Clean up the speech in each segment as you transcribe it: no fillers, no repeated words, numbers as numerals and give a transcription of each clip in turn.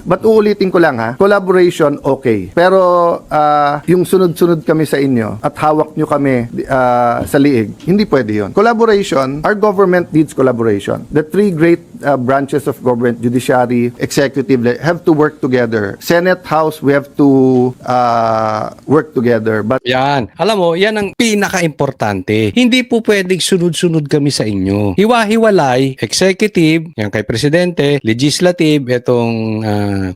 But uulitin ko lang ha, collaboration okay. Pero yung sunod-sunod kami sa inyo at hawak nyo kami sa liig, hindi pwede yun. Collaboration, our government needs collaboration. The three great branches of government, judiciary, executive, have to work together. Senate, House, we have to work together. But Yan. Alam mo, yan ang pinaka-importante. Hindi po pwedeng sunod-sunod kami sa inyo. Hiwa-hiwalay, executive, yan kay presidente, legislative, itong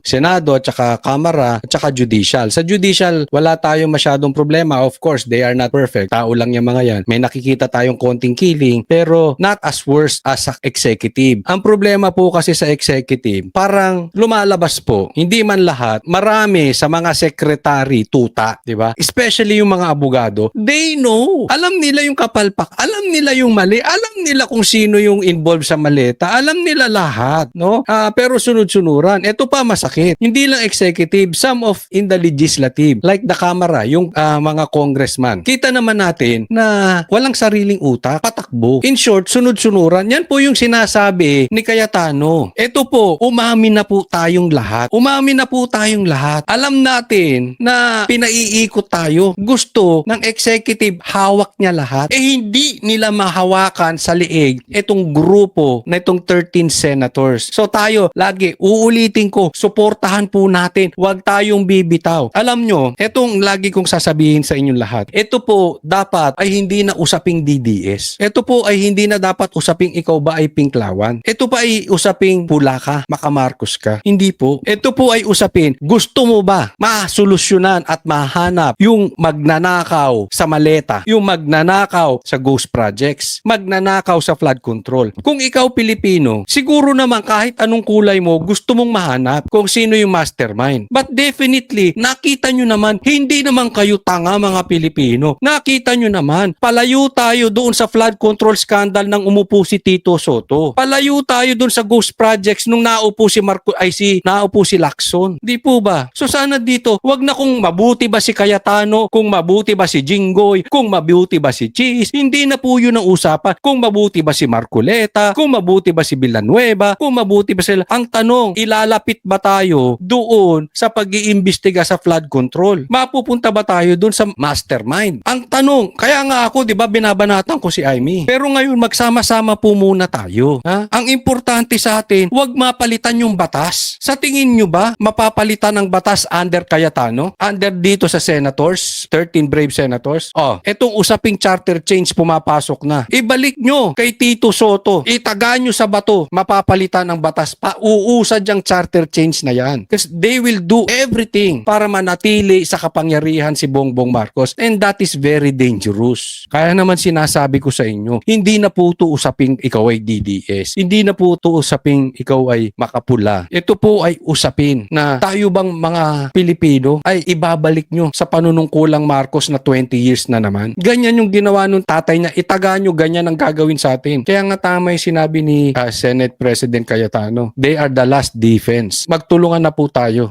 Senado, at saka Kamara, at saka judicial. Sa judicial, wala tayong masyadong problema. Of course, they are not perfect. Tao lang yung mga yan. May nakikita tayong konting killing, pero not as worst as sa executive. Ang problema po kasi sa executive, parang lumalabas po, hindi man lahat, marami sa mga secretary tuta, di ba? Especially yung mga abogado, they know. Alam nila yung kapalpak, alam nila yung mali, alam nila kung sino yung involved sa maleta, alam nila lahat, no? Pero sunod-sunuran. Ito pa masakit. Hindi lang executive, some of in the legislative, like the Kamara, yung mga congressman. Kita naman natin na walang sariling utak, patakbo. In short, sunod-sunuran. Yan po yung sinasabi ni Cayetano. Ito po, umamin na po tayong lahat. Umamin na po tayong lahat. Alam natin na pinaiikot tayo. Gusto ng executive, hawak niya lahat. Hindi nila mahawakan sa liig itong grupo na itong 13 senators. So tayo, lagi, uulitin ko, suportahan po natin. Huwag tayong bibitaw. Alam nyo, itong lagi kong sasabihin sa inyong lahat, ito po dapat ay hindi na usaping DDS. Ito po ay hindi na dapat usaping ikaw ba ay pinklawan. Ito pa ay usaping pula ka, makamarcos ka. Hindi po. Ito po ay usapin, gusto mo ba masolusyonan at mahanap yung magnanakaw sa maleta, yung magnanakaw sa ghost projects, magnanakaw sa flood control. Kung ikaw Pilipino, siguro naman kahit anong kulay mo, gusto mong mahanap kung sino yung mastermind. But definitely, nakita nyo naman, hindi naman kayo tanga mga Pilipino. Nakita nyo naman, palayo tayo doon sa flood control scandal nang umupo si Tito Soto. Palayo tayo doon sa ghost projects nung naupo si Lacson. Di po ba? So sana dito, wag na kung mabuti ba si Cayetano, kung mabuti ba si Jinggoy, kung mabuti ba si Cheese. Hindi na po yun ang usapan. Kung mabuti ba si Marcoleta, kung mabuti ba si Villanueva, kung mabuti ba sila. Ang tanong, ilalapit ba tayo doon sa pag-iimbestiga sa flood control? Mapupunta ba tayo doon sa mastermind? Ang tanong, kaya nga ako, di ba, binabanatan ko si Amy. Pero ngayon, magsama-sama po muna tayo. Ha? Ang importante sa atin, wag mapalitan yung batas. Sa tingin nyo ba, mapapalitan ng batas under Cayetano? Under dito sa senators, 13 brave senators? Etong usaping charter change pumapasok na. Ibalik nyo kay Tito Soto. Itaga nyo sa bato, mapapalitan ng batas. Pauusad yung charter change na yan. Because they will do everything para manatili sa kapangyarihan si Bongbong Marcos. And that is very dangerous. Kaya naman sinasabi ko sa inyo, hindi na po ito usaping ikaw ay DDS. Hindi na po ito usaping ikaw ay makapula. Ito po ay usapin na tayo bang mga Pilipino ay ibabalik nyo sa panunungkulang Marcos na 20 years na naman. Ganyan yung ginawa nung tatay niya. Itaga nyo, ganyan ang gagawin sa atin. Kaya nga tama yung sinabi ni Senate President Cayetano. They are the last defense. Magtulungan na po tayo.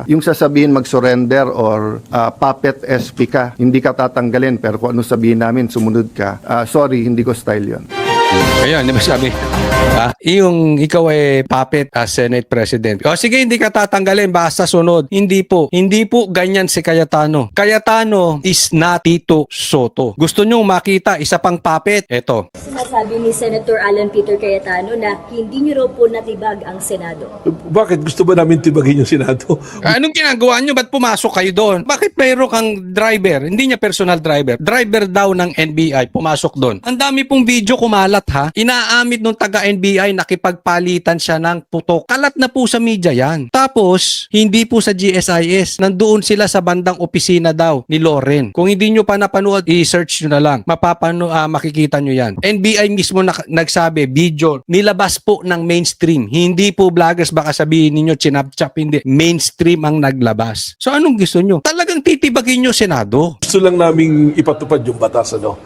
yung sasabihin mag-surrender or puppet SP ka, hindi ka tatanggalin pero kung ano sabihin namin, sumunod ka. Sorry, hindi ko style yon. Ayun, di ba sabi? Yung ikaw ay puppet Senate President. Sige, hindi ka tatanggalin, basta sunod. Hindi po. Hindi po ganyan si Cayetano. Cayetano is not Tito Soto. Gusto nyo makita isa pang puppet? Eto. Sinasabi ni Senator Alan Peter Cayetano na hindi niyo raw po natibag ang Senado. Bakit? Gusto ba namin tibagin yung Senado? Anong ginagawa nyo? Ba't pumasok kayo doon? Bakit mayroon kang driver? Hindi niya personal driver. Driver daw ng NBI. Pumasok doon. Ang dami pong video kumalat ha. Inaamit nung taga-NBI nakipagpalitan siya ng putok. Kalat na po sa media yan. Tapos, hindi po sa GSIS. Nandoon sila sa bandang opisina daw ni Loren. Kung hindi nyo pa napanood, i-search nyo na lang. Makikita nyo yan. NBI mismo nagsabi, video, nilabas po ng mainstream. Hindi po vloggers, baka sabihin ninyo, chinap-chap, hindi. Mainstream ang naglabas. So anong gusto nyo? Talagang titibagin nyo Senado. Gusto lang naming ipatupad yung batas, ano?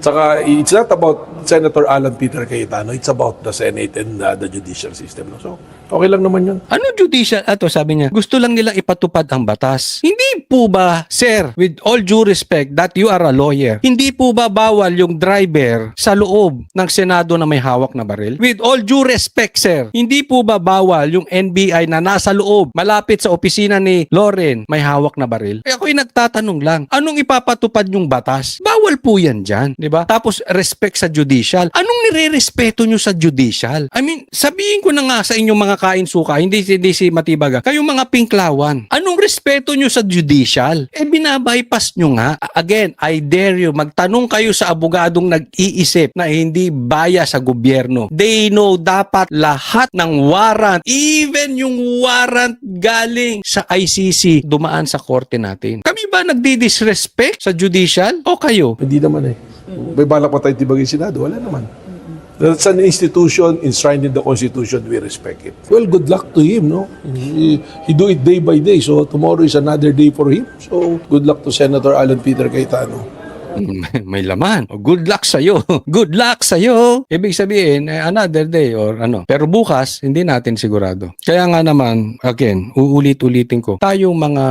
Saka, it's not about Senator Alan Peter Cayetano, it's about the Senate and the judicial system. No? So, Okay lang naman yun. Ano judicial? Ato sabi niya, gusto lang nilang ipatupad ang batas. Hindi po ba, sir, with all due respect that you are a lawyer, hindi po ba bawal yung driver sa loob ng Senado na may hawak na baril? With all due respect, sir, hindi po ba bawal yung NBI na nasa loob, malapit sa opisina ni Loren, may hawak na baril? Kaya ako'y nagtatanong lang, anong ipapatupad yung batas? Bawal po yan dyan, di ba? Tapos respect sa judicial. Anong nire-respeto nyo sa judicial? I mean, sabihin ko na nga sa inyong mga kain suka, hindi si Matibaga, kayong mga pinklawan, anong respeto nyo sa judicial? Binabypass nyo nga. Again, I dare you, magtanong kayo sa abogadong nag-iisip na hindi bias sa gobyerno. They know dapat lahat ng warrant, even yung warrant galing sa ICC, dumaan sa korte natin. Kami ba nagdi-disrespect sa judicial? O kayo? Hindi naman eh. May balak pa tayo tibagin Senado? Wala naman. That's an institution enshrined in the Constitution. We respect it. Well, good luck to him, no? He do it day by day. So tomorrow is another day for him. So good luck to Senator Alan Peter Cayetano. May laman. Good luck sa'yo. Good luck sa'yo. Ibig sabihin, another day or ano. Pero bukas, hindi natin sigurado. Kaya nga naman, again, uulit-ulitin ko, tayong mga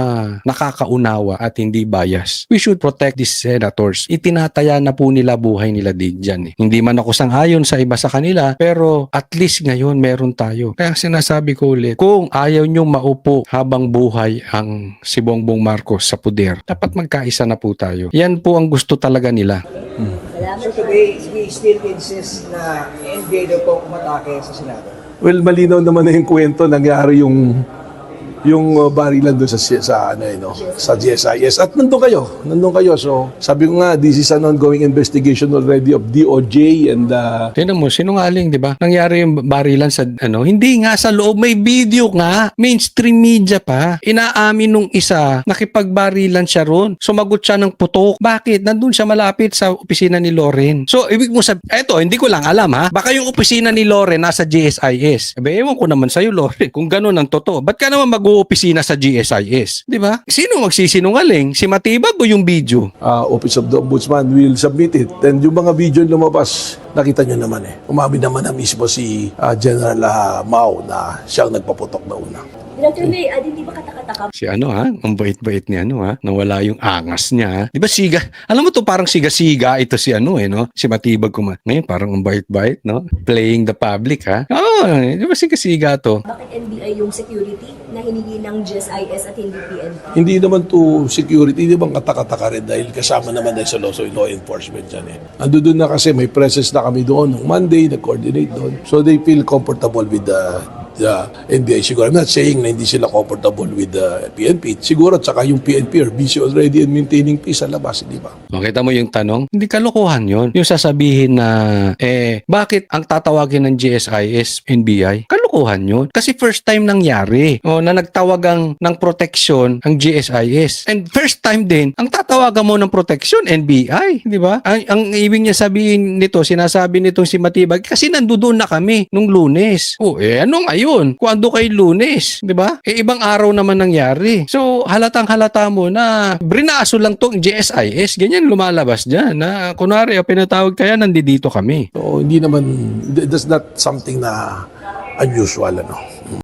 nakakaunawa at hindi bias, we should protect these senators. Itinataya na po nila buhay nila dyan. Hindi man ako sang-ayon sa iba sa kanila, pero at least ngayon meron tayo. Kaya sinasabi ko ulit, kung ayaw nyong maupo habang buhay ang si Bongbong Marcos sa puder, dapat magkaisa na po tayo. Yan po ang gusto talaga nila. So today, we still insist na NBI daw po umatake sa Senado. Well, malinaw naman na yung kwento. Nangyari yung barilan doon sa GSIS. At nandun kayo. So, sabi ko nga, this is an ongoing investigation already of DOJ and Tingnan mo, sinungaling, di ba? Nangyari yung barilan sa, hindi nga sa loob, may video nga. Mainstream media pa. Inaamin nung isa, nakipagbarilan siya ron. Sumagot siya ng putok. Bakit? Nandun siya malapit sa opisina ni Loren. So, ibig mo sabihin, eto, hindi ko lang alam ha. Baka yung opisina ni Loren nasa GSIS. Ewan ko naman sa'yo, Loren, kung gano'n ang totoo. Ba't ka naman mag-uopisina sa GSIS? Di ba? Sino magsisinungaling? Si Matibag o yung video? Office of the Ombudsman will submit it. And yung mga video lumabas, nakita nyo naman Umamin naman na mismo si General Mao na siyang nagpaputok na una. Dr. May, hindi ba katakataka? Si ang bait-bait ni nawala yung angas niya ha? Di ba siga? Alam mo to parang siga-siga ito si si Matibag ngayon parang ang bait-bait, no? Playing the public ha? Di ba siga-siga to? Bakit NBI yung security na hiningi ng GSIS at hindi PNP? Hindi naman to security, di bang katakataka rin dahil kasama naman din sa law enforcement dyan Ando doon na kasi may presence na kami doon nung Monday, nag-coordinate doon. So they feel comfortable with the NBI siguro. I'm not saying na hindi sila comfortable with the PNP. Siguro at saka yung PNP are busy already in maintaining peace sa labas, di ba? Makita mo yung tanong? Hindi kalokohan yon. Yung sasabihin na, bakit ang tatawagin ng GSIS NBI? Kalokohan yun. Kasi first time nangyari na nagtawag ng protection ang GSIS. And first time din, ang tatawagan mo ng protection, NBI. Di ba? Ang ibig niya sabihin nito, sinasabi nitong si Matibag, kasi nandoon na kami nung Lunes. Anong ayun? Kung ando kay Lunes, di ba? Ibang araw naman nangyari. So, halatang-halata mo na brinaso lang tong GSIS. Ganyan lumalabas dyan. Na, kunwari, pinatawag kaya nandito kami. So, hindi naman, that's not something na unusual,